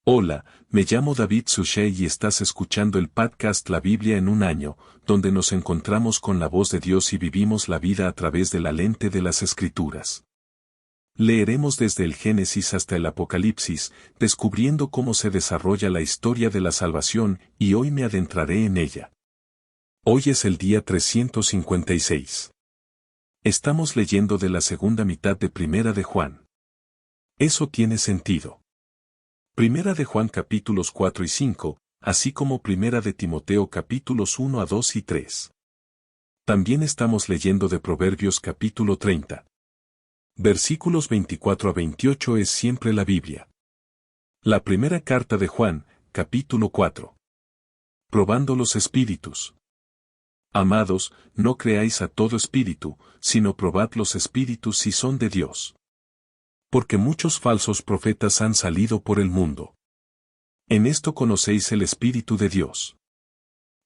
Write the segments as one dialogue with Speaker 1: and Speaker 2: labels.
Speaker 1: Hola, me llamo David Suchet y estás escuchando el podcast La Biblia en un año, donde nos encontramos con la voz de Dios y vivimos la vida a través de la lente de las Escrituras. Leeremos desde el Génesis hasta el Apocalipsis, descubriendo cómo se desarrolla la historia de la salvación, y hoy me adentraré en ella. Hoy es el día 356. Estamos leyendo de la segunda mitad de Primera de Juan. Eso tiene sentido. Primera de Juan capítulos 4 y 5, así como Primera de Timoteo capítulos 1 a 2 y 3. También estamos leyendo de Proverbios capítulo 30. Versículos 24 a 28 es siempre la Biblia. La primera carta de Juan, capítulo 4. Probando los espíritus. Amados, no creáis a todo espíritu, sino probad los espíritus si son de Dios. Porque muchos falsos profetas han salido por el mundo. En esto conocéis el Espíritu de Dios.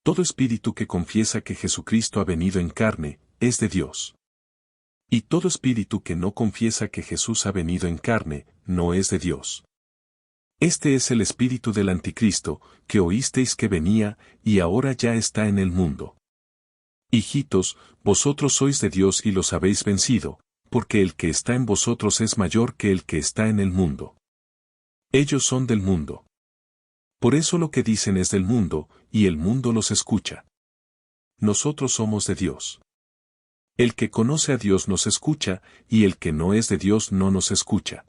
Speaker 1: Todo espíritu que confiesa que Jesucristo ha venido en carne, es de Dios. Y todo espíritu que no confiesa que Jesús ha venido en carne, no es de Dios. Este es el espíritu del anticristo, que oísteis que venía, y ahora ya está en el mundo. Hijitos, vosotros sois de Dios y los habéis vencido, porque el que está en vosotros es mayor que el que está en el mundo. Ellos son del mundo. Por eso lo que dicen es del mundo, y el mundo los escucha. Nosotros somos de Dios. El que conoce a Dios nos escucha, y el que no es de Dios no nos escucha.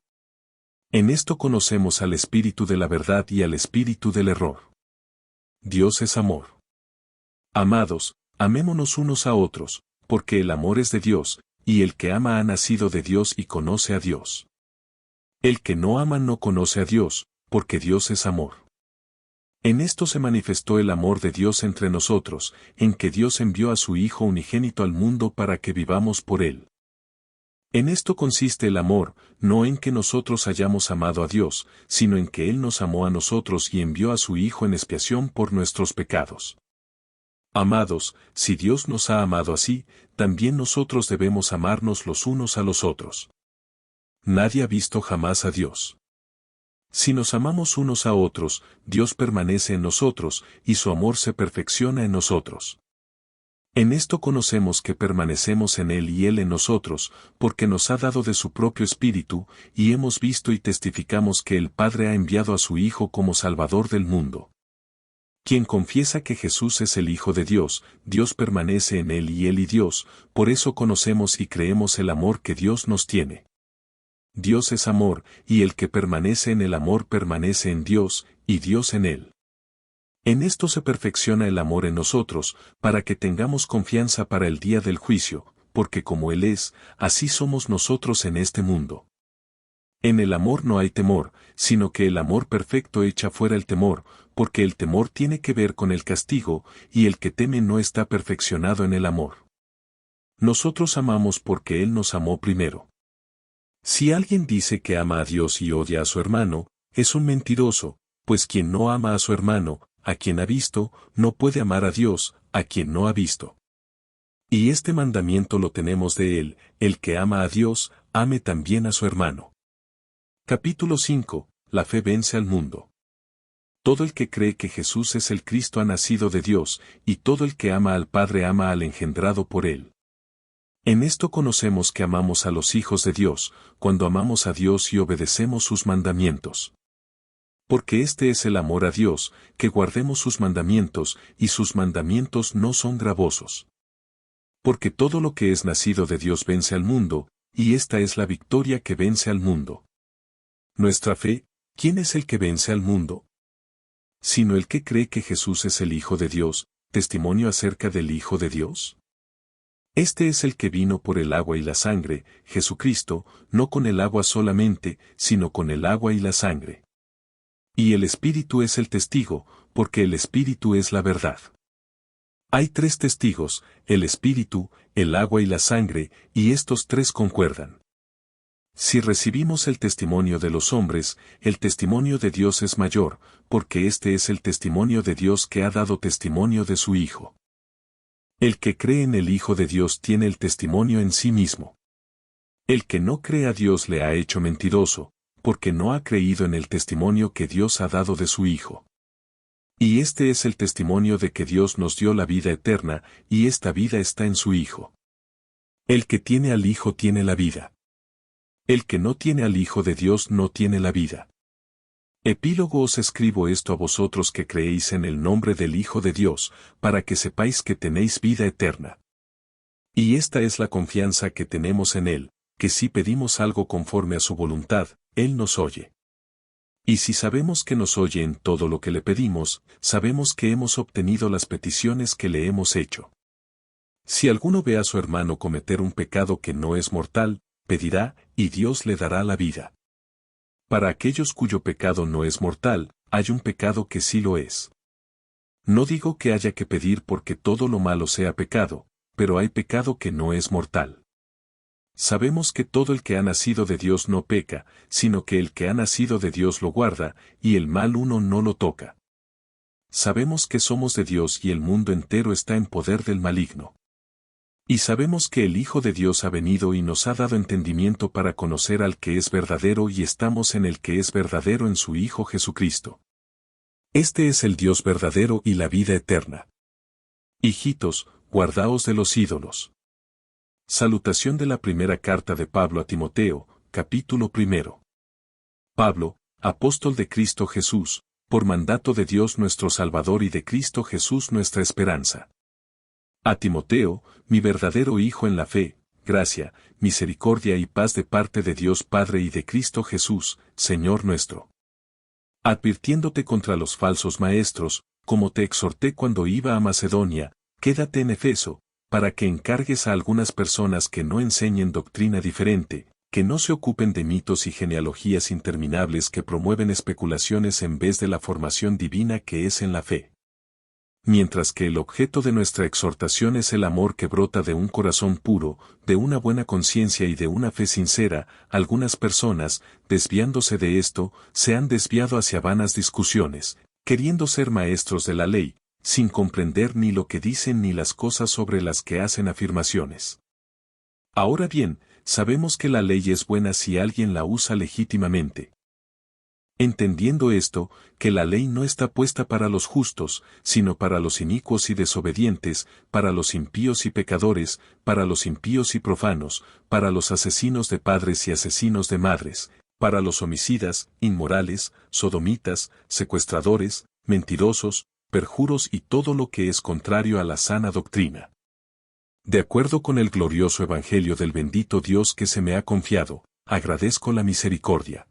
Speaker 1: En esto conocemos al espíritu de la verdad y al espíritu del error. Dios es amor. Amados, amémonos unos a otros, porque el amor es de Dios, y el que ama ha nacido de Dios y conoce a Dios. El que no ama no conoce a Dios, porque Dios es amor. En esto se manifestó el amor de Dios entre nosotros, en que Dios envió a su Hijo unigénito al mundo para que vivamos por Él. En esto consiste el amor, no en que nosotros hayamos amado a Dios, sino en que Él nos amó a nosotros y envió a su Hijo en expiación por nuestros pecados. Amados, si Dios nos ha amado así, también nosotros debemos amarnos los unos a los otros. Nadie ha visto jamás a Dios. Si nos amamos unos a otros, Dios permanece en nosotros, y su amor se perfecciona en nosotros. En esto conocemos que permanecemos en Él y Él en nosotros, porque nos ha dado de su propio Espíritu, y hemos visto y testificamos que el Padre ha enviado a su Hijo como Salvador del mundo. Quien confiesa que Jesús es el Hijo de Dios, Dios permanece en Él y Dios, por eso conocemos y creemos el amor que Dios nos tiene. Dios es amor, y el que permanece en el amor permanece en Dios, y Dios en Él. En esto se perfecciona el amor en nosotros, para que tengamos confianza para el día del juicio, porque como Él es, así somos nosotros en este mundo. En el amor no hay temor, sino que el amor perfecto echa fuera el temor, porque el temor tiene que ver con el castigo, y el que teme no está perfeccionado en el amor. Nosotros amamos porque Él nos amó primero. Si alguien dice que ama a Dios y odia a su hermano, es un mentiroso, pues quien no ama a su hermano, a quien ha visto, no puede amar a Dios, a quien no ha visto. Y este mandamiento lo tenemos de Él, el que ama a Dios, ame también a su hermano. Capítulo 5. La fe vence al mundo. Todo el que cree que Jesús es el Cristo ha nacido de Dios, y todo el que ama al Padre ama al engendrado por Él. En esto conocemos que amamos a los hijos de Dios, cuando amamos a Dios y obedecemos sus mandamientos. Porque este es el amor a Dios, que guardemos sus mandamientos, y sus mandamientos no son gravosos. Porque todo lo que es nacido de Dios vence al mundo, y esta es la victoria que vence al mundo. Nuestra fe, ¿quién es el que vence al mundo? Sino el que cree que Jesús es el Hijo de Dios, testimonio acerca del Hijo de Dios. Este es el que vino por el agua y la sangre, Jesucristo, no con el agua solamente, sino con el agua y la sangre. Y el Espíritu es el testigo, porque el Espíritu es la verdad. Hay tres testigos, el Espíritu, el agua y la sangre, y estos tres concuerdan. Si recibimos el testimonio de los hombres, el testimonio de Dios es mayor, porque este es el testimonio de Dios que ha dado testimonio de su Hijo. El que cree en el Hijo de Dios tiene el testimonio en sí mismo. El que no cree a Dios le ha hecho mentiroso, porque no ha creído en el testimonio que Dios ha dado de su Hijo. Y este es el testimonio de que Dios nos dio la vida eterna, y esta vida está en su Hijo. El que tiene al Hijo tiene la vida. El que no tiene al Hijo de Dios no tiene la vida. Epílogo: os escribo esto a vosotros que creéis en el nombre del Hijo de Dios, para que sepáis que tenéis vida eterna. Y esta es la confianza que tenemos en Él, que si pedimos algo conforme a su voluntad, Él nos oye. Y si sabemos que nos oye en todo lo que le pedimos, sabemos que hemos obtenido las peticiones que le hemos hecho. Si alguno ve a su hermano cometer un pecado que no es mortal, pedirá, y Dios le dará la vida. Para aquellos cuyo pecado no es mortal, hay un pecado que sí lo es. No digo que haya que pedir porque todo lo malo sea pecado, pero hay pecado que no es mortal. Sabemos que todo el que ha nacido de Dios no peca, sino que el que ha nacido de Dios lo guarda, y el mal uno no lo toca. Sabemos que somos de Dios y el mundo entero está en poder del maligno. Y sabemos que el Hijo de Dios ha venido y nos ha dado entendimiento para conocer al que es verdadero y estamos en el que es verdadero en su Hijo Jesucristo. Este es el Dios verdadero y la vida eterna. Hijitos, guardaos de los ídolos. Salutación de la primera carta de Pablo a Timoteo, capítulo 1. Pablo, apóstol de Cristo Jesús, por mandato de Dios nuestro Salvador y de Cristo Jesús nuestra esperanza. A Timoteo, mi verdadero hijo en la fe, gracia, misericordia y paz de parte de Dios Padre y de Cristo Jesús, Señor nuestro. Advirtiéndote contra los falsos maestros, como te exhorté cuando iba a Macedonia, quédate en Efeso, para que encargues a algunas personas que no enseñen doctrina diferente, que no se ocupen de mitos y genealogías interminables que promueven especulaciones en vez de la formación divina que es en la fe. Mientras que el objeto de nuestra exhortación es el amor que brota de un corazón puro, de una buena conciencia y de una fe sincera, algunas personas, desviándose de esto, se han desviado hacia vanas discusiones, queriendo ser maestros de la ley, sin comprender ni lo que dicen ni las cosas sobre las que hacen afirmaciones. Ahora bien, sabemos que la ley es buena si alguien la usa legítimamente. Entendiendo esto, que la ley no está puesta para los justos, sino para los inicuos y desobedientes, para los impíos y pecadores, para los impíos y profanos, para los asesinos de padres y asesinos de madres, para los homicidas, inmorales, sodomitas, secuestradores, mentirosos, perjuros y todo lo que es contrario a la sana doctrina. De acuerdo con el glorioso Evangelio del bendito Dios que se me ha confiado, agradezco la misericordia.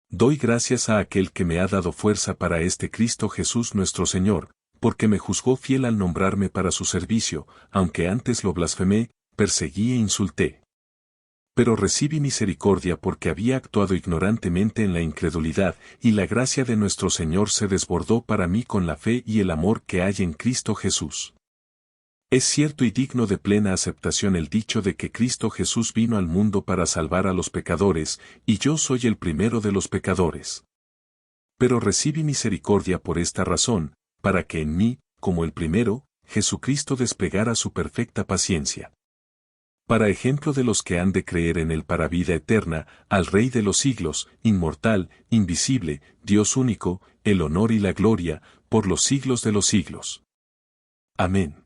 Speaker 1: Doy gracias a aquel que me ha dado fuerza para este Cristo Jesús nuestro Señor, porque me juzgó fiel al nombrarme para su servicio, aunque antes lo blasfemé, perseguí e insulté. Pero recibí misericordia porque había actuado ignorantemente en la incredulidad, y la gracia de nuestro Señor se desbordó para mí con la fe y el amor que hay en Cristo Jesús. Es cierto y digno de plena aceptación el dicho de que Cristo Jesús vino al mundo para salvar a los pecadores, y yo soy el primero de los pecadores. Pero recibí misericordia por esta razón, para que en mí, como el primero, Jesucristo desplegara su perfecta paciencia. Para ejemplo de los que han de creer en él para vida eterna, al Rey de los siglos, inmortal, invisible, Dios único, el honor y la gloria, por los siglos de los siglos. Amén.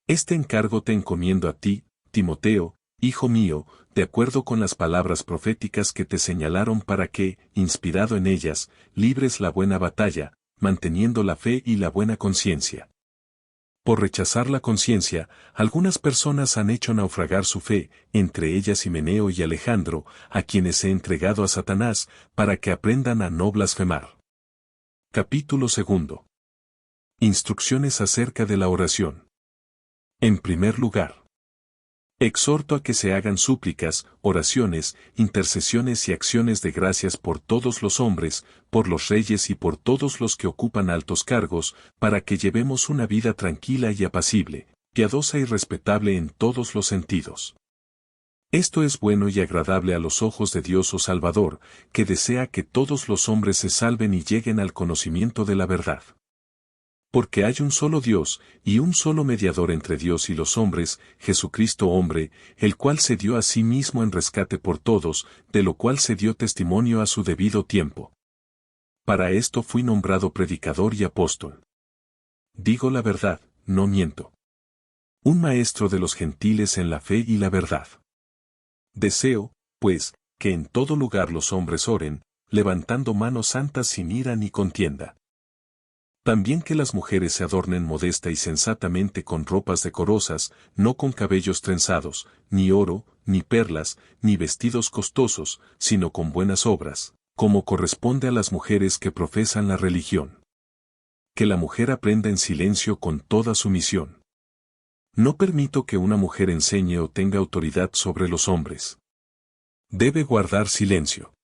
Speaker 1: Este encargo te encomiendo a ti, Timoteo, hijo mío, de acuerdo con las palabras proféticas que te señalaron para que, inspirado en ellas, libres la buena batalla, manteniendo la fe y la buena conciencia. Por rechazar la conciencia, algunas personas han hecho naufragar su fe, entre ellas Himeneo y Alejandro, a quienes he entregado a Satanás, para que aprendan a no blasfemar. Capítulo 2. Instrucciones acerca de la oración. En primer lugar, exhorto a que se hagan súplicas, oraciones, intercesiones y acciones de gracias por todos los hombres, por los reyes y por todos los que ocupan altos cargos, para que llevemos una vida tranquila y apacible, piadosa y respetable en todos los sentidos. Esto es bueno y agradable a los ojos de Dios Salvador, que desea que todos los hombres se salven y lleguen al conocimiento de la verdad. Porque hay un solo Dios, y un solo mediador entre Dios y los hombres, Jesucristo hombre, el cual se dio a sí mismo en rescate por todos, de lo cual se dio testimonio a su debido tiempo. Para esto fui nombrado predicador y apóstol. Digo la verdad, no miento. Un maestro de los gentiles en la fe y la verdad. Deseo, pues, que en todo lugar los hombres oren, levantando manos santas sin ira ni contienda. También que las mujeres se adornen modesta y sensatamente con ropas decorosas, no con cabellos trenzados, ni oro, ni perlas, ni vestidos costosos, sino con buenas obras, como corresponde a las mujeres que profesan la religión. Que la mujer aprenda en silencio con toda sumisión. No permito que una mujer enseñe o tenga autoridad sobre los hombres. Debe guardar silencio.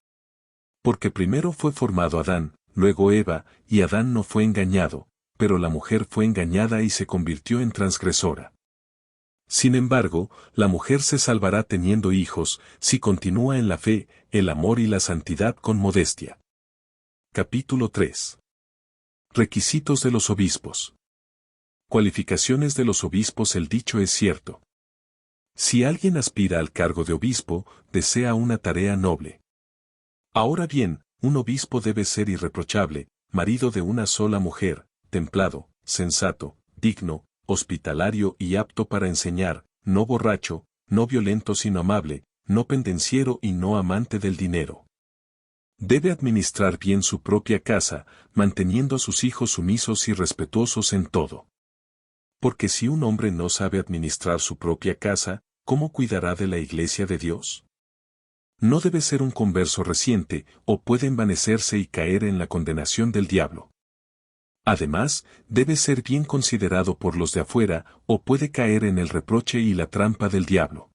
Speaker 1: Porque primero fue formado Adán, luego Eva, y Adán no fue engañado, pero la mujer fue engañada y se convirtió en transgresora. Sin embargo, la mujer se salvará teniendo hijos, si continúa en la fe, el amor y la santidad con modestia. Capítulo 3. Requisitos de los obispos. Cualificaciones de los obispos. El dicho es cierto. Si alguien aspira al cargo de obispo, desea una tarea noble. Ahora bien, un obispo debe ser irreprochable, marido de una sola mujer, templado, sensato, digno, hospitalario y apto para enseñar, no borracho, no violento sino amable, no pendenciero y no amante del dinero. Debe administrar bien su propia casa, manteniendo a sus hijos sumisos y respetuosos en todo. Porque si un hombre no sabe administrar su propia casa, ¿cómo cuidará de la iglesia de Dios? No debe ser un converso reciente, o puede envanecerse y caer en la condenación del diablo. Además, debe ser bien considerado por los de afuera, o puede caer en el reproche y la trampa del diablo.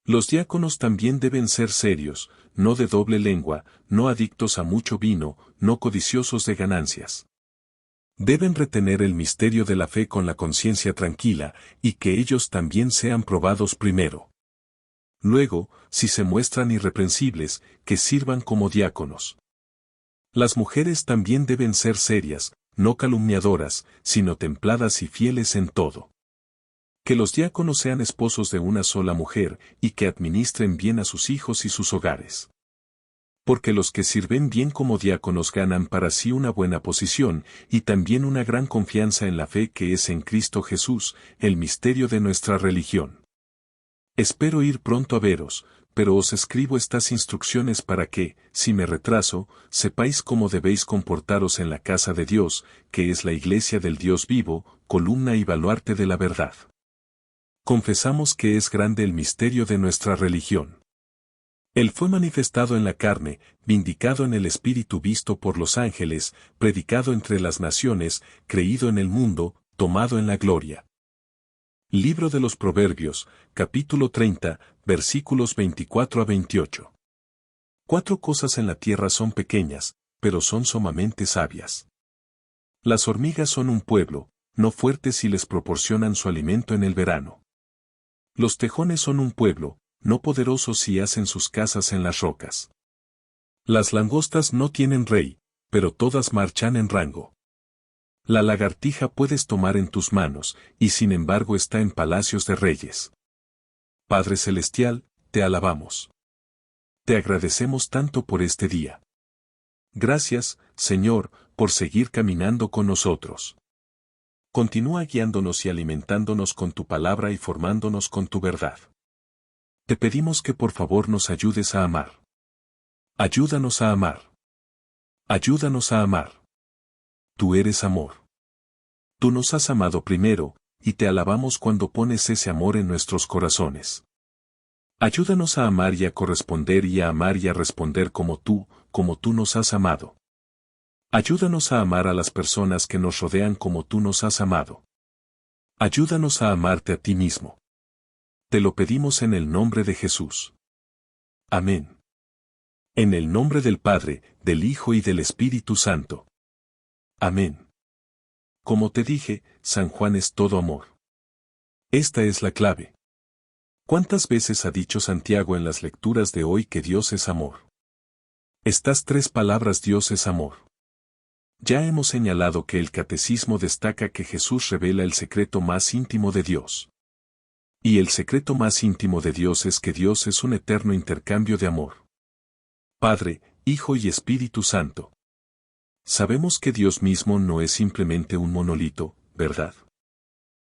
Speaker 1: Los diáconos también deben ser serios, no de doble lengua, no adictos a mucho vino, no codiciosos de ganancias. Deben retener el misterio de la fe con la conciencia tranquila, y que ellos también sean probados primero. Luego, si se muestran irreprensibles, que sirvan como diáconos. Las mujeres también deben ser serias, no calumniadoras, sino templadas y fieles en todo. Que los diáconos sean esposos de una sola mujer, y que administren bien a sus hijos y sus hogares. Porque los que sirven bien como diáconos ganan para sí una buena posición, y también una gran confianza en la fe que es en Cristo Jesús, el misterio de nuestra religión. Espero ir pronto a veros, pero os escribo estas instrucciones para que, si me retraso, sepáis cómo debéis comportaros en la casa de Dios, que es la iglesia del Dios vivo, columna y baluarte de la verdad. Confesamos que es grande el misterio de nuestra religión. Él fue manifestado en la carne, vindicado en el Espíritu, visto por los ángeles, predicado entre las naciones, creído en el mundo, tomado en la gloria. Libro de los Proverbios, capítulo 30, versículos 24 a 28. 4 cosas en la tierra son pequeñas, pero son sumamente sabias. Las hormigas son un pueblo, no fuertes si les proporcionan su alimento en el verano. Los tejones son un pueblo, no poderosos si hacen sus casas en las rocas. Las langostas no tienen rey, pero todas marchan en rango. La lagartija puedes tomar en tus manos, y sin embargo está en palacios de reyes. Padre Celestial, te alabamos. Te agradecemos tanto por este día. Gracias, Señor, por seguir caminando con nosotros. Continúa guiándonos y alimentándonos con tu palabra y formándonos con tu verdad. Te pedimos que por favor nos ayudes a amar. Ayúdanos a amar. Ayúdanos a amar. Tú eres amor. Tú nos has amado primero, y te alabamos cuando pones ese amor en nuestros corazones. Ayúdanos a amar y a corresponder y a amar y a responder como tú nos has amado. Ayúdanos a amar a las personas que nos rodean como tú nos has amado. Ayúdanos a amarte a ti mismo. Te lo pedimos en el nombre de Jesús. Amén. En el nombre del Padre, del Hijo y del Espíritu Santo. Amén. Como te dije, San Juan es todo amor. Esta es la clave. ¿Cuántas veces ha dicho Santiago en las lecturas de hoy que Dios es amor? Estas 3 palabras, Dios es amor. Ya hemos señalado que el catecismo destaca que Jesús revela el secreto más íntimo de Dios. Y el secreto más íntimo de Dios es que Dios es un eterno intercambio de amor. Padre, Hijo y Espíritu Santo. Sabemos que Dios mismo no es simplemente un monolito, ¿verdad?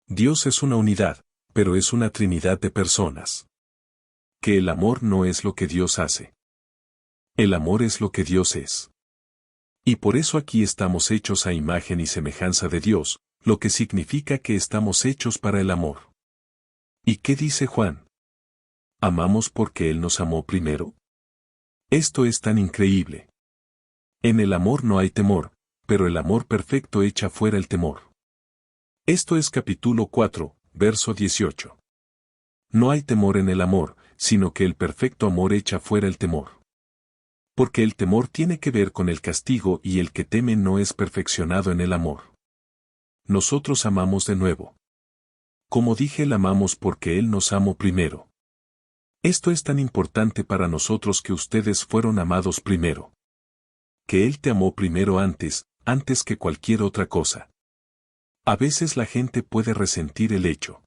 Speaker 1: Dios es una unidad, pero es una trinidad de personas. Que el amor no es lo que Dios hace. El amor es lo que Dios es. Y por eso aquí estamos hechos a imagen y semejanza de Dios, lo que significa que estamos hechos para el amor. ¿Y qué dice Juan? ¿Amamos porque Él nos amó primero? Esto es tan increíble. En el amor no hay temor, pero el amor perfecto echa fuera el temor. Esto es capítulo 4, verso 18. No hay temor en el amor, sino que el perfecto amor echa fuera el temor. Porque el temor tiene que ver con el castigo y el que teme no es perfeccionado en el amor. Nosotros amamos de nuevo. Como dije, Él amamos porque Él nos amó primero. Esto es tan importante para nosotros que ustedes fueron amados primero. Que Él te amó primero antes que cualquier otra cosa. A veces la gente puede resentir el hecho.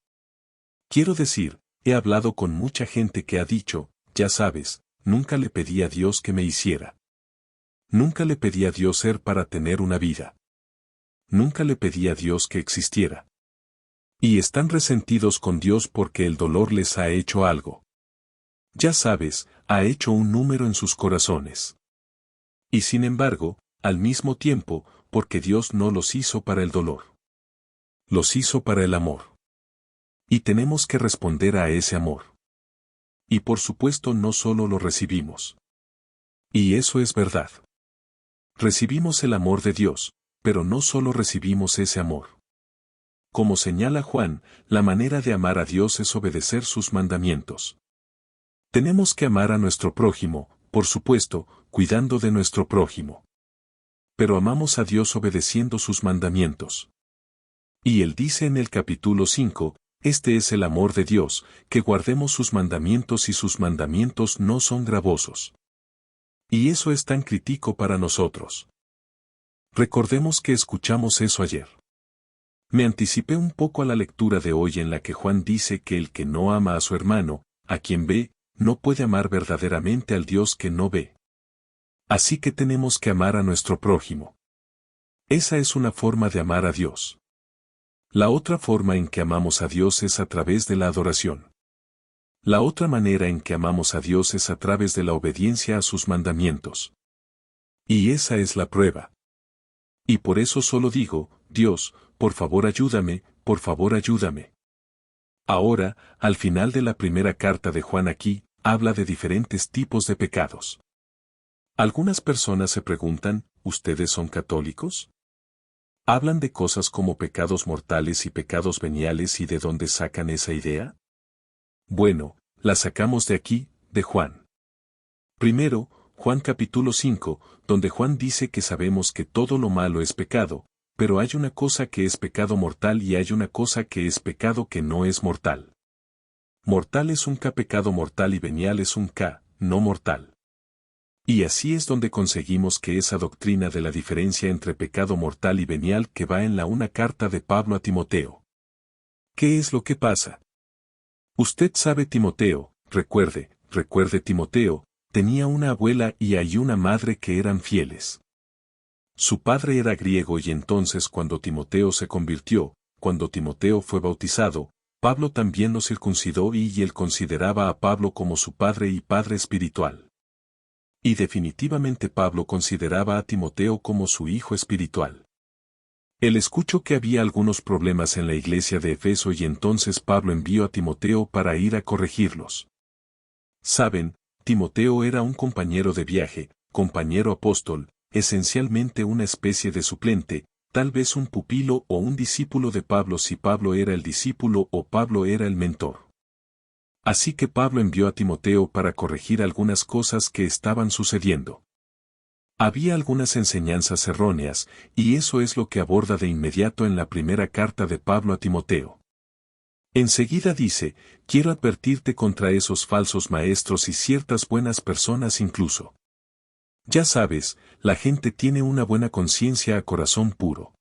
Speaker 1: Quiero decir, he hablado con mucha gente que ha dicho, ya sabes, nunca le pedí a Dios que me hiciera. Nunca le pedí a Dios ser para tener una vida. Nunca le pedí a Dios que existiera. Y están resentidos con Dios porque el dolor les ha hecho algo. Ya sabes, ha hecho un número en sus corazones. Y sin embargo, al mismo tiempo, porque Dios no los hizo para el dolor. Los hizo para el amor. Y tenemos que responder a ese amor. Y por supuesto no solo lo recibimos. Y eso es verdad. Recibimos el amor de Dios, pero no solo recibimos ese amor. Como señala Juan, la manera de amar a Dios es obedecer sus mandamientos. Tenemos que amar a nuestro prójimo, por supuesto, cuidando de nuestro prójimo. Pero amamos a Dios obedeciendo sus mandamientos. Y Él dice en el capítulo 5, este es el amor de Dios, que guardemos sus mandamientos y sus mandamientos no son gravosos. Y eso es tan crítico para nosotros. Recordemos que escuchamos eso ayer. Me anticipé un poco a la lectura de hoy en la que Juan dice que el que no ama a su hermano, a quien ve, no puede amar verdaderamente al Dios que no ve. Así que tenemos que amar a nuestro prójimo. Esa es una forma de amar a Dios. La otra forma en que amamos a Dios es a través de la adoración. La otra manera en que amamos a Dios es a través de la obediencia a sus mandamientos. Y esa es la prueba. Y por eso solo digo, Dios, por favor ayúdame, por favor ayúdame. Ahora, al final de la primera carta de Juan aquí, habla de diferentes tipos de pecados. Algunas personas se preguntan, ¿ustedes son católicos? Hablan de cosas como pecados mortales y pecados veniales y ¿de dónde sacan esa idea? Bueno, la sacamos de aquí, de Juan. Primero, Juan capítulo 5, donde Juan dice que sabemos que todo lo malo es pecado, pero hay una cosa que es pecado mortal y hay una cosa que es pecado que no es mortal. Mortal es un K, pecado mortal, y venial es un K, no mortal. Y así es donde conseguimos que esa doctrina de la diferencia entre pecado mortal y venial que va en la una carta de Pablo a Timoteo. ¿Qué es lo que pasa? Usted sabe, Timoteo, recuerde Timoteo, tenía una abuela y hay una madre que eran fieles. Su padre era griego y entonces cuando Timoteo se convirtió, cuando Timoteo fue bautizado, Pablo también lo circuncidó y él consideraba a Pablo como su padre y padre espiritual. Y definitivamente Pablo consideraba a Timoteo como su hijo espiritual. Él escuchó que había algunos problemas en la iglesia de Efeso y entonces Pablo envió a Timoteo para ir a corregirlos. Saben, Timoteo era un compañero de viaje, compañero apóstol, esencialmente una especie de suplente, tal vez un pupilo o un discípulo de Pablo si Pablo era el discípulo o Pablo era el mentor. Así que Pablo envió a Timoteo para corregir algunas cosas que estaban sucediendo. Había algunas enseñanzas erróneas, y eso es lo que aborda de inmediato en la primera carta de Pablo a Timoteo. Enseguida dice, quiero advertirte contra esos falsos maestros y ciertas buenas personas incluso. Ya sabes, la gente tiene una buena conciencia a corazón puro.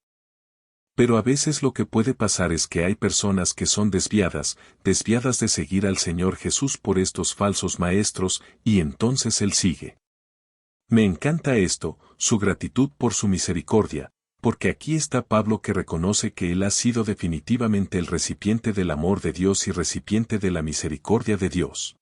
Speaker 1: Pero a veces lo que puede pasar es que hay personas que son desviadas de seguir al Señor Jesús por estos falsos maestros, y entonces Él sigue. Me encanta esto, su gratitud por su misericordia, porque aquí está Pablo que reconoce que él ha sido definitivamente el recipiente del amor de Dios y recipiente de la misericordia de Dios.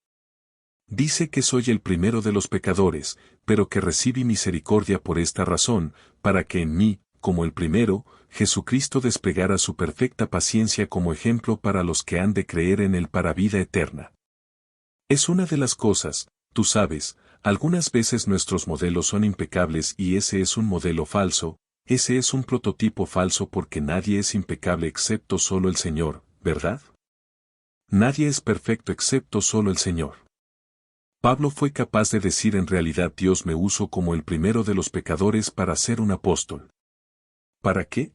Speaker 1: Dice que soy el primero de los pecadores, pero que recibí misericordia por esta razón, para que en mí, como el primero, Jesucristo desplegara su perfecta paciencia como ejemplo para los que han de creer en él para vida eterna. Es una de las cosas, tú sabes, algunas veces nuestros modelos son impecables y ese es un modelo falso, ese es un prototipo falso porque nadie es impecable excepto solo el Señor, ¿verdad? Nadie es perfecto excepto solo el Señor. Pablo fue capaz de decir en realidad Dios me usó como el primero de los pecadores para ser un apóstol. ¿Para qué?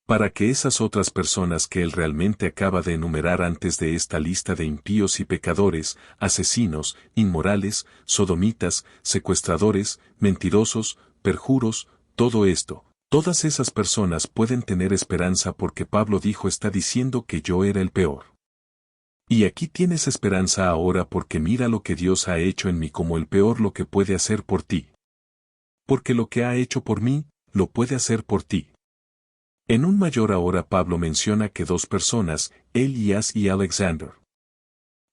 Speaker 1: Para que esas otras personas que él realmente acaba de enumerar antes de esta lista de impíos y pecadores, asesinos, inmorales, sodomitas, secuestradores, mentirosos, perjuros, todo esto, todas esas personas pueden tener esperanza porque Pablo está diciendo que yo era el peor. Y aquí tienes esperanza ahora porque mira lo que Dios ha hecho en mí como el peor lo que puede hacer por ti. Porque lo que ha hecho por mí, lo puede hacer por ti. En un mayor ahora Pablo menciona que dos personas, Elías y Alexander.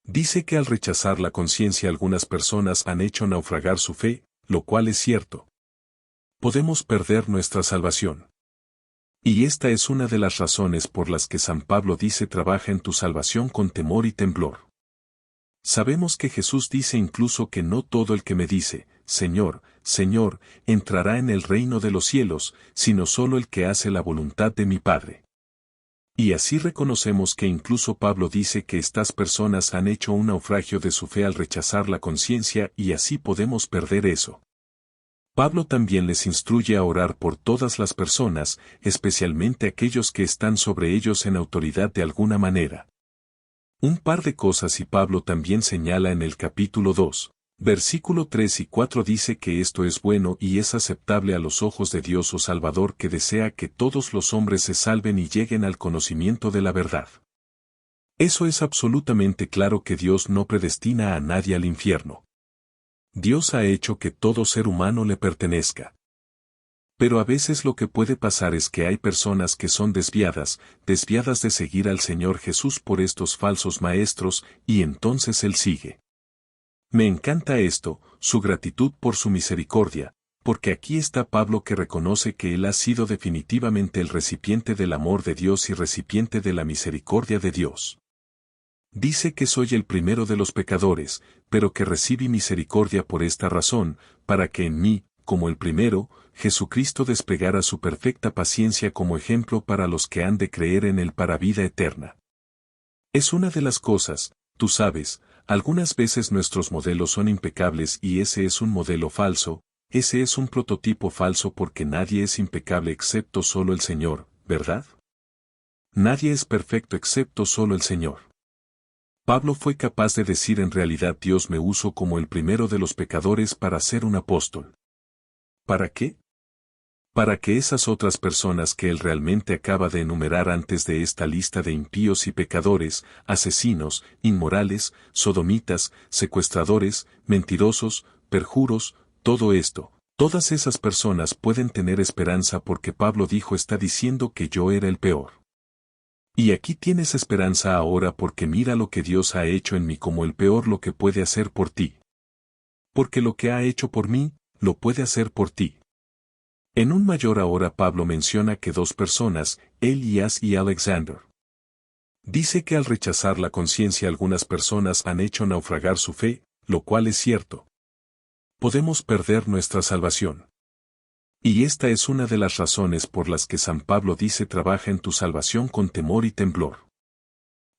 Speaker 1: Dice que al rechazar la conciencia algunas personas han hecho naufragar su fe, lo cual es cierto. Podemos perder nuestra salvación. Y esta es una de las razones por las que San Pablo dice trabaja en tu salvación con temor y temblor. Sabemos que Jesús dice incluso que no todo el que me dice, Señor, Señor, entrará en el reino de los cielos, sino solo el que hace la voluntad de mi Padre. Y así reconocemos que incluso Pablo dice que estas personas han hecho un naufragio de su fe al rechazar la conciencia y así podemos perder eso. Pablo también les instruye a orar por todas las personas, especialmente aquellos que están sobre ellos en autoridad de alguna manera. Un par de cosas y Pablo también señala en el capítulo 2, versículo 3 y 4 dice que esto es bueno y es aceptable a los ojos de Dios o Salvador que desea que todos los hombres se salven y lleguen al conocimiento de la verdad. Eso es absolutamente claro que Dios no predestina a nadie al infierno. Dios ha hecho que todo ser humano le pertenezca. Pero a veces lo que puede pasar es que hay personas que son desviadas de seguir al Señor Jesús por estos falsos maestros, y entonces Él sigue. Me encanta esto, su gratitud por su misericordia, porque aquí está Pablo que reconoce que Él ha sido definitivamente el recipiente del amor de Dios y recipiente de la misericordia de Dios. Dice que soy el primero de los pecadores, pero que recibí misericordia por esta razón, para que en mí, como el primero, Jesucristo desplegara su perfecta paciencia como ejemplo para los que han de creer en él para vida eterna. Es una de las cosas, tú sabes, algunas veces nuestros modelos son impecables y ese es un modelo falso, ese es un prototipo falso porque nadie es impecable excepto solo el Señor, ¿verdad? Nadie es perfecto excepto solo el Señor. Pablo fue capaz de decir en realidad Dios me usó como el primero de los pecadores para ser un apóstol. ¿Para qué? Para que esas otras personas que él realmente acaba de enumerar antes de esta lista de impíos y pecadores, asesinos, inmorales, sodomitas, secuestradores, mentirosos, perjuros, todo esto, todas esas personas pueden tener esperanza porque Pablo está diciendo que yo era el peor. Y aquí tienes esperanza ahora porque mira lo que Dios ha hecho en mí como el peor lo que puede hacer por ti. Porque lo que ha hecho por mí, lo puede hacer por ti. En un mayor ahora Pablo menciona que dos personas, Elías y Alexander. Dice que al rechazar la conciencia algunas personas han hecho naufragar su fe, lo cual es cierto. Podemos perder nuestra salvación. Y esta es una de las razones por las que San Pablo dice trabaja en tu salvación con temor y temblor.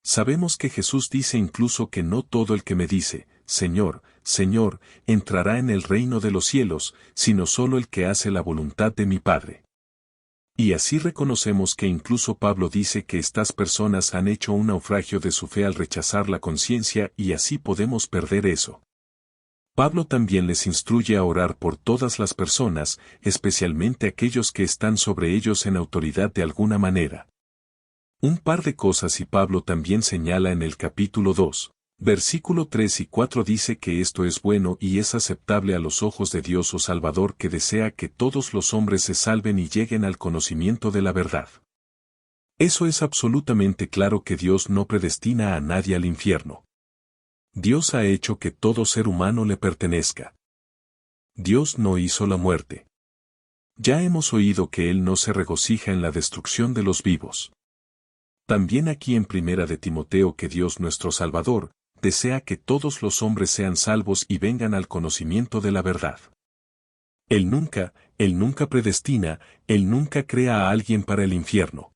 Speaker 1: Sabemos que Jesús dice incluso que no todo el que me dice, Señor, Señor, entrará en el reino de los cielos, sino solo el que hace la voluntad de mi Padre. Y así reconocemos que incluso Pablo dice que estas personas han hecho un naufragio de su fe al rechazar la conciencia y así podemos perder eso. Pablo también les instruye a orar por todas las personas, especialmente aquellos que están sobre ellos en autoridad de alguna manera. Un par de cosas y Pablo también señala en el capítulo 2, versículo 3 y 4 dice que esto es bueno y es aceptable a los ojos de Dios o Salvador que desea que todos los hombres se salven y lleguen al conocimiento de la verdad. Eso es absolutamente claro que Dios no predestina a nadie al infierno. Dios ha hecho que todo ser humano le pertenezca. Dios no hizo la muerte. Ya hemos oído que Él no se regocija en la destrucción de los vivos. También aquí en Primera de Timoteo que Dios nuestro Salvador, desea que todos los hombres sean salvos y vengan al conocimiento de la verdad. Él nunca predestina, Él nunca crea a alguien para el infierno.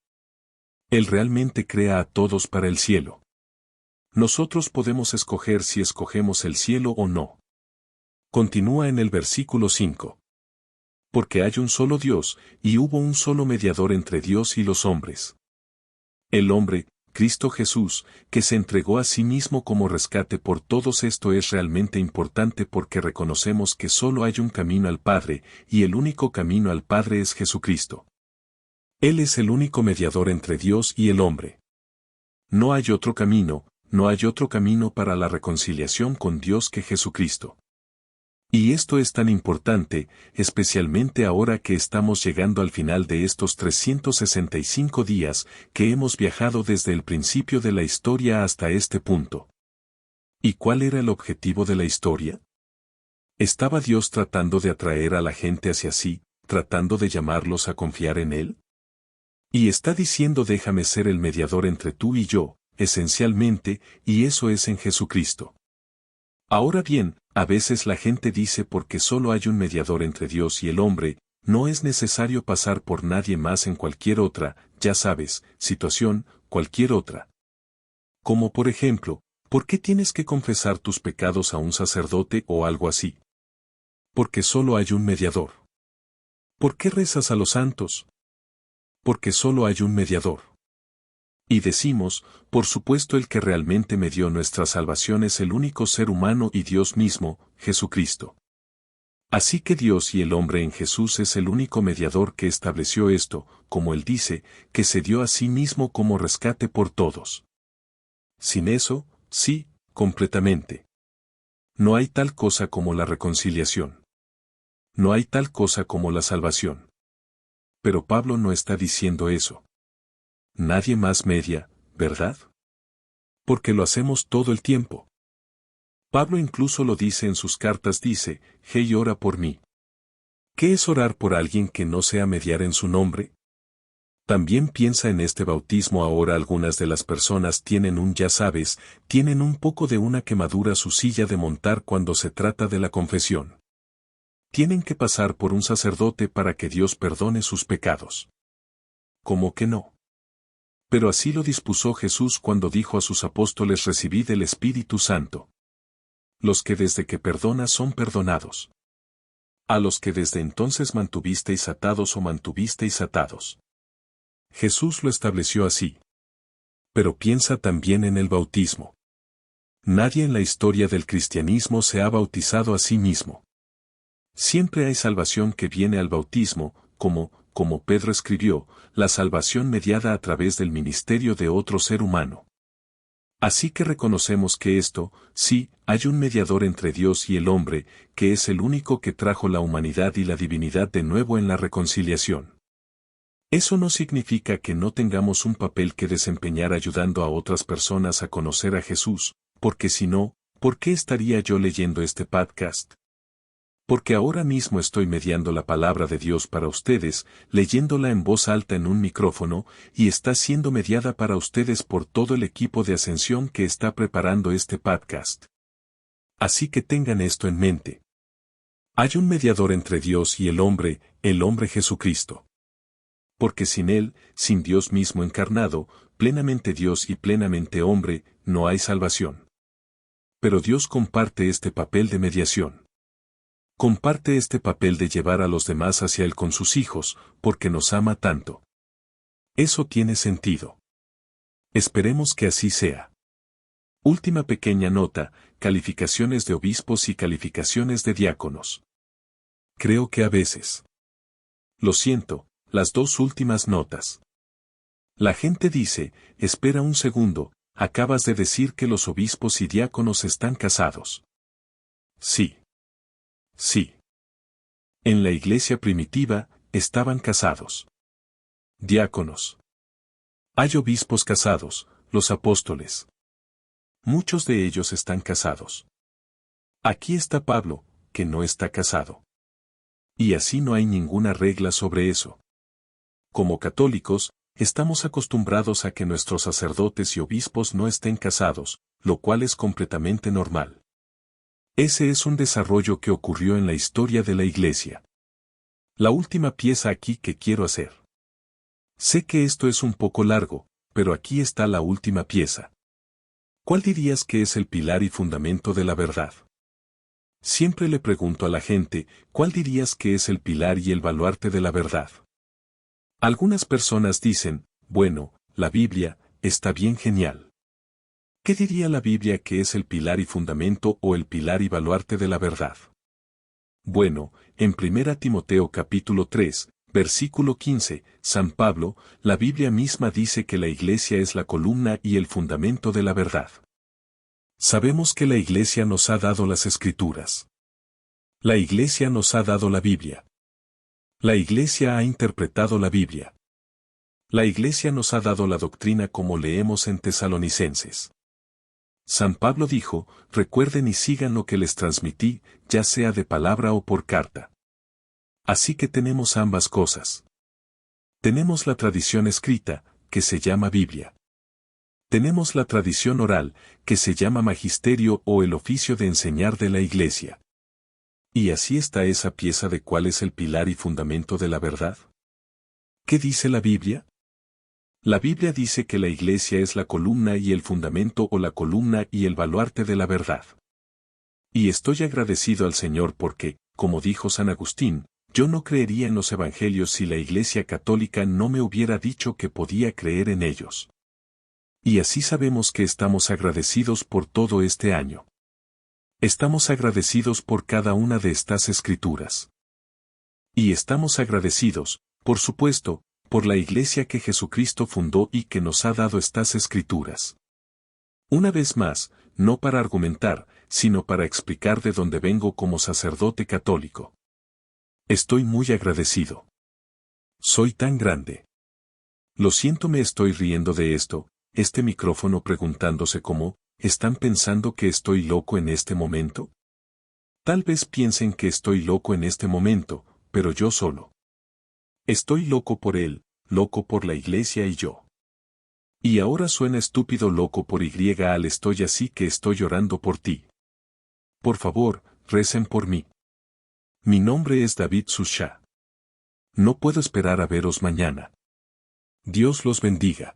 Speaker 1: Él realmente crea a todos para el cielo. Nosotros podemos escoger si escogemos el cielo o no. Continúa en el versículo 5. Porque hay un solo Dios, y hubo un solo mediador entre Dios y los hombres. El hombre, Cristo Jesús, que se entregó a sí mismo como rescate por todos. Esto es realmente importante porque reconocemos que solo hay un camino al Padre, y el único camino al Padre es Jesucristo. Él es el único mediador entre Dios y el hombre. No hay otro camino para la reconciliación con Dios que Jesucristo. Y esto es tan importante, especialmente ahora que estamos llegando al final de estos 365 días que hemos viajado desde el principio de la historia hasta este punto. ¿Y cuál era el objetivo de la historia? ¿Estaba Dios tratando de atraer a la gente hacia sí, tratando de llamarlos a confiar en Él? Y está diciendo déjame ser el mediador entre tú y yo, esencialmente, y eso es en Jesucristo. Ahora bien, a veces la gente dice porque solo hay un mediador entre Dios y el hombre, no es necesario pasar por nadie más en cualquier otra, ya sabes, situación, cualquier otra. Como por ejemplo, ¿por qué tienes que confesar tus pecados a un sacerdote o algo así? Porque solo hay un mediador. ¿Por qué rezas a los santos? Porque solo hay un mediador. Y decimos, por supuesto el que realmente me dio nuestra salvación es el único ser humano y Dios mismo, Jesucristo. Así que Dios y el hombre en Jesús es el único mediador que estableció esto, como Él dice, que se dio a sí mismo como rescate por todos. Sin eso, sí, completamente. No hay tal cosa como la reconciliación. No hay tal cosa como la salvación. Pero Pablo no está diciendo eso. Nadie más media, ¿verdad? Porque lo hacemos todo el tiempo. Pablo incluso lo dice en sus cartas, dice, hey, ora por mí. ¿Qué es orar por alguien que no sea mediar en su nombre? También piensa en este bautismo. Ahora algunas de las personas tienen ya sabes, tienen un poco de una quemadura su silla de montar cuando se trata de la confesión. Tienen que pasar por un sacerdote para que Dios perdone sus pecados. ¿Cómo que no? Pero así lo dispuso Jesús cuando dijo a sus apóstoles recibid el Espíritu Santo. Los que desde que perdona son perdonados. A los que desde entonces mantuvisteis atados o mantuvisteis atados. Jesús lo estableció así. Pero piensa también en el bautismo. Nadie en la historia del cristianismo se ha bautizado a sí mismo. Siempre hay salvación que viene al bautismo, como Pedro escribió, la salvación mediada a través del ministerio de otro ser humano. Así que reconocemos que esto, sí, hay un mediador entre Dios y el hombre, que es el único que trajo la humanidad y la divinidad de nuevo en la reconciliación. Eso no significa que no tengamos un papel que desempeñar ayudando a otras personas a conocer a Jesús, porque si no, ¿por qué estaría yo leyendo este podcast? Porque ahora mismo estoy mediando la palabra de Dios para ustedes, leyéndola en voz alta en un micrófono, y está siendo mediada para ustedes por todo el equipo de Ascensión que está preparando este podcast. Así que tengan esto en mente. Hay un mediador entre Dios y el hombre Jesucristo. Porque sin Él, sin Dios mismo encarnado, plenamente Dios y plenamente hombre, no hay salvación. Pero Dios comparte este papel de mediación. Comparte este papel de llevar a los demás hacia Él con sus hijos, porque nos ama tanto. Eso tiene sentido. Esperemos que así sea. Última pequeña nota, calificaciones de obispos y calificaciones de diáconos. Creo que a veces. Lo siento, las dos últimas notas. La gente dice, espera un segundo, acabas de decir que los obispos y diáconos están casados. Sí. Sí. En la iglesia primitiva, estaban casados. Diáconos. Hay obispos casados, los apóstoles. Muchos de ellos están casados. Aquí está Pablo, que no está casado. Y así no hay ninguna regla sobre eso. Como católicos, estamos acostumbrados a que nuestros sacerdotes y obispos no estén casados, lo cual es completamente normal. Ese es un desarrollo que ocurrió en la historia de la Iglesia. La última pieza aquí que quiero hacer. Sé que esto es un poco largo, pero aquí está la última pieza. ¿Cuál dirías que es el pilar y fundamento de la verdad? Siempre le pregunto a la gente, ¿cuál dirías que es el pilar y el baluarte de la verdad? Algunas personas dicen, bueno, la Biblia, está bien genial. ¿Qué diría la Biblia que es el pilar y fundamento o el pilar y baluarte de la verdad? Bueno, en 1 Timoteo capítulo 3, versículo 15, San Pablo, la Biblia misma dice que la Iglesia es la columna y el fundamento de la verdad. Sabemos que la Iglesia nos ha dado las Escrituras. La Iglesia nos ha dado la Biblia. La Iglesia ha interpretado la Biblia. La Iglesia nos ha dado la doctrina como leemos en Tesalonicenses. San Pablo dijo, recuerden y sigan lo que les transmití, ya sea de palabra o por carta. Así que tenemos ambas cosas. Tenemos la tradición escrita, que se llama Biblia. Tenemos la tradición oral, que se llama magisterio o el oficio de enseñar de la Iglesia. Y así está esa pieza de cuál es el pilar y fundamento de la verdad. ¿Qué dice la Biblia? La Biblia dice que la Iglesia es la columna y el fundamento o la columna y el baluarte de la verdad. Y estoy agradecido al Señor porque, como dijo San Agustín, yo no creería en los evangelios si la Iglesia Católica no me hubiera dicho que podía creer en ellos. Y así sabemos que estamos agradecidos por todo este año. Estamos agradecidos por cada una de estas escrituras. Y estamos agradecidos, por supuesto, por la Iglesia que Jesucristo fundó y que nos ha dado estas escrituras. Una vez más, no para argumentar, sino para explicar de dónde vengo como sacerdote católico. Estoy muy agradecido. Soy tan grande. Lo siento, me estoy riendo de esto, este micrófono preguntándose cómo, ¿están pensando que estoy loco en este momento? Tal vez piensen que estoy loco en este momento, pero yo solo. Estoy loco por él, loco por la Iglesia y yo. Y ahora suena estúpido loco por al estoy así que estoy llorando por ti. Por favor, recen por mí. Mi nombre es David Susha. No puedo esperar a veros mañana. Dios los bendiga.